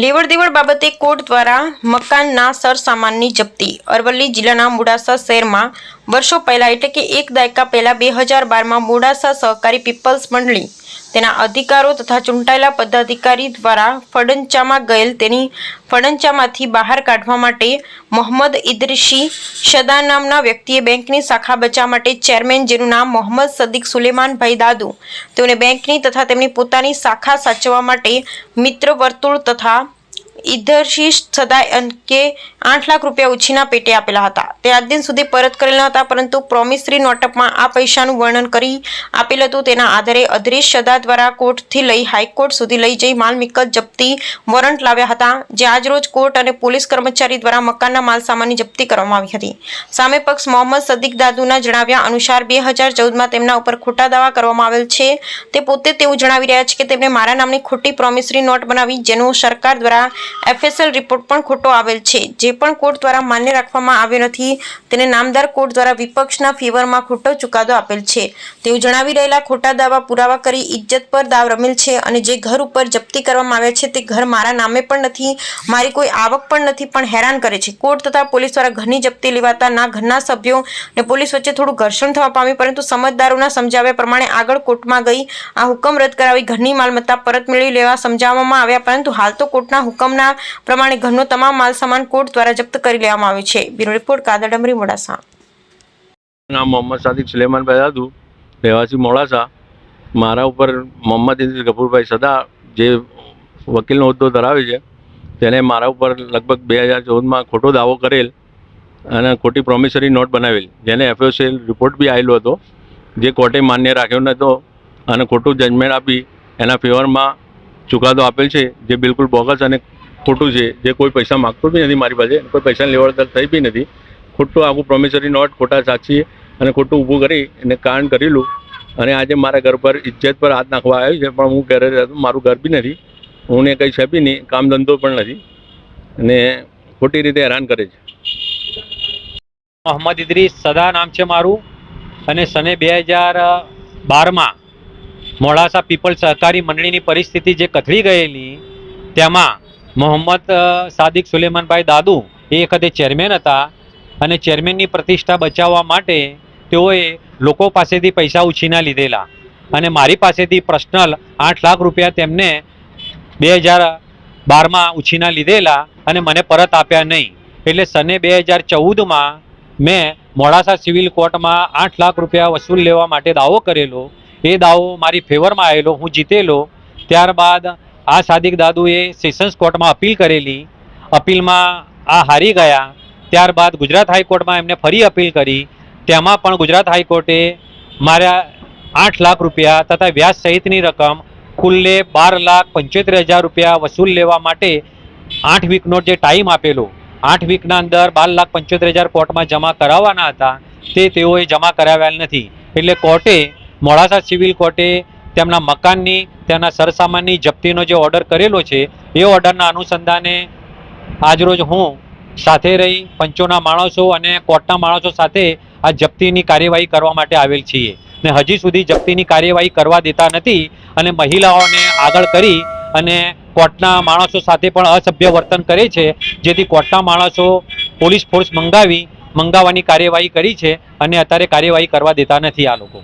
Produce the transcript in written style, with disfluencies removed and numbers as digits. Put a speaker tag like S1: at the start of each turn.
S1: લેવડ દેવડ બાબતે કોર્ટ દ્વારા મકાનના સરસામાનની જપ્તી। અરવલ્લી જિલ્લાના મોડાસા શહેરમાં વર્ષો પહેલા એટલે કે એક દાયકા પહેલા 2012માં મોડાસા સહકારી પીપલ્સ મંડળી તેના અધિકારો તથા ચૂંટાયેલા પદાધિકારી દ્વારા ફડંચામાં ગયેલ તેની ફડંચામાંથી બહાર કાઢવા માટે મોહમ્મદ ઇદ્રીસી શદા નામના વ્યક્તિએ બેંકની શાખા બચાવવા માટે ચેરમેન, જેનું નામ મોહમ્મદ સદીક સુલેમાનભાઈ દાદુ, તેઓને બેંકની તથા તેમની પોતાની શાખા સાચવવા માટે મિત્ર વર્તુળ તથા ઇદ્રીસી સદાએ અંકે 8 લાખ રૂપિયા ઉછીના પેટે આપેલા હતા। તે આજ દિન સુધી પરત કરેલ ન હતા, પરંતુ પ્રોમિસરી નોટમાં આ પૈસાનું વર્ણન કરી આપેલ હતું। તેના આધારે ઇદ્રીસી સદા દ્વારા કોર્ટથી લઈ હાઈકોર્ટ સુધી લઈ જઈ માલ મિલકત જપ્તી વોરંટ લાવ્યા હતા, જે આજરોજ કોર્ટ અને પોલીસ કર્મચારી દ્વારા મકાનના માલ સામાનની જપ્તી કરવામાં આવી હતી। સામે પક્ષ મોહમ્મદ સદીક દાદુના જણાવ્યા અનુસાર 2014માં તેમના ઉપર ખોટા દાવા કરવામાં આવેલ છે। તે પોતે તેવું જણાવી રહ્યા છે કે તેમણે મારા નામની ખોટી પ્રોમિસરી નોટ બનાવી, જેનો સરકાર દ્વારા FSL રિપોર્ટ પણ ખોટો આવેલ છે, જે પણ કોર્ટ દ્વારા માન્ય રાખવામાં આવ્યો નથી। તેને નામદાર કોર્ટ દ્વારા વિપક્ષના ફેવરમાં ખોટો ચુકાદો આપેલ છે। તેઓ જણાવી રહેલા ખોટા દાવા પુરાવા કરી ઇજ્જત પર દાવ રમેલ છે અને જે ઘર ઉપર જપ્તી કરવામાં આવ્યા છે તે ઘર મારા નામે પણ નથી, મારી કોઈ આવક પણ નથી, પણ હેરાન કરે છે। કોર્ટ તથા પોલીસ દ્વારા ઘરની જપ્તી લેવાતા ના ઘરના સભ્યો અને પોલીસ વચ્ચે થોડું ઘર્ષણ થવા પામ્યું, પરંતુ સમજદારોના સમજાવ્યા પ્રમાણે આગળ કોર્ટમાં ગઈ આ હુકમ રદ કરાવી ઘરની માલમત્તા પરત મેળવી લેવા સમજાવવામાં આવ્યા, પરંતુ હાલ તો કોર્ટના હુકમના પ્રમાણે ઘરનો તમામ માલ સામાન કોર્ટ દ્વારા જપ્ત કરી લેવામાં આવ્યો છે। Bureau report Kadar ડમરી, Modasa.
S2: નામ મોહમ્મદ સાદિક સુલેમાનભાઈ દાદુ, રહેવાસી મોડાસા। મારા ઉપર મોહમ્મદ ઇદ્રીસ ગફુરભાઈ સદા, જે વકીલનો હોદ્દો ધરાવે છે, તેને મારા ઉપર લગભગ 2014માં ખોટો દાવો કરેલ અને ખોટી પ્રોમિસરી નોટ બનાવેલ, જેને FSL રિપોર્ટ બી આવેલો હતો, જે કોર્ટે માન્ય રાખ્યો નહોતો અને ખોટું જજમેન્ટ આપી એના ફેવરમાં ચુકાદો આપેલ છે, જે બિલકુલ બોગસ અને ખોટું છે, જે કોઈ પૈસા માગતો બી નથી મારી પાસે, કોઈ પૈસાની લેવડ થઈ બી નથી। ખોટું આખું પ્રોમિસરી નોટ, ખોટા સાક્ષી અને ખોટું ઊભું કરી એને કારણ કરેલું અને આજે મારા ઘર પર ઇજ્જત પર હાથ નાખવા આવ્યું છે, પણ હું ઘરે રહેતો, મારું ઘર બી નથી, હું ને કંઈ છે બી નહીં, કામ ધંધો પણ નથી અને ખોટી રીતે હેરાન કરે છે।
S3: મોહમ્મદ ઇદ્રીસ સદા નામ છે મારું અને સને 2012માં મોડાસા પીપલ સહકારી મંડળીની પરિસ્થિતિ જે કથળી ગયેલી, તેમાં મોહમ્મદ સાદિક સુલેમાનભાઈ દાદુ એ વખતે ચેરમેન હતા અને ચેરમેનની પ્રતિષ્ઠા બચાવવા માટે તેઓએ લોકો પાસેથી પૈસા ઉછીના લીધેલા અને મારી પાસેથી પર્સનલ 8 લાખ રૂપિયા તેમને 2012માં ઉછીના લીધેલા અને મને પરત આપ્યા નહીં। એટલે સને 2014માં મેં મોડાસા સિવિલ કોર્ટમાં 8 લાખ રૂપિયા વસૂલ લેવા માટે દાવો કરેલો। એ દાવો મારી ફેવરમાં આવેલો, હું જીતેલો। ત્યારબાદ આ સાદિક દાદુએ સેશન્સ કોર્ટમાં અપીલ કરેલી, અપીલમાં આ હારી ગયા। ત્યારબાદ ગુજરાત હાઈકોર્ટમાં એમને ફરી અપીલ કરી, તેમાં પણ ગુજરાત હાઈકોર્ટે મારા 8 લાખ રૂપિયા તથા વ્યાજ સહિતની રકમ કુલ્લે 12,75,000 રૂપિયા વસૂલ લેવા માટે 8 વીકનો જે ટાઈમ આપેલો, 8 વીકના અંદર 12,75,000 કોર્ટમાં જમા કરાવવાના હતા, તે તેઓએ જમા કરાવ્યા નથી। એટલે કોર્ટે, મોડાસા સિવિલ કોર્ટે તેમના મકાનની, તેના સરસામાનની જપ્તીનો જે ઓર્ડર કરેલો છે, એ ઓર્ડરના અનુસંધાને આજરોજ હું સાથે રહી પંચોના માણસો અને કોર્ટના માણસો સાથે આ જપ્તીની કાર્યવાહી કરવા માટે આવેલ છીએ ને હજી સુધી જપ્તીની કાર્યવાહી કરવા દેતા નથી અને મહિલાઓને આગળ કરી અને કોર્ટના માણસો સાથે પણ અસભ્ય વર્તન કરે છે, જેથી કોર્ટના માણસો પોલીસ ફોર્સ મંગાવવાની કાર્યવાહી કરી છે અને અત્યારે કાર્યવાહી કરવા દેતા નથી આ લોકો।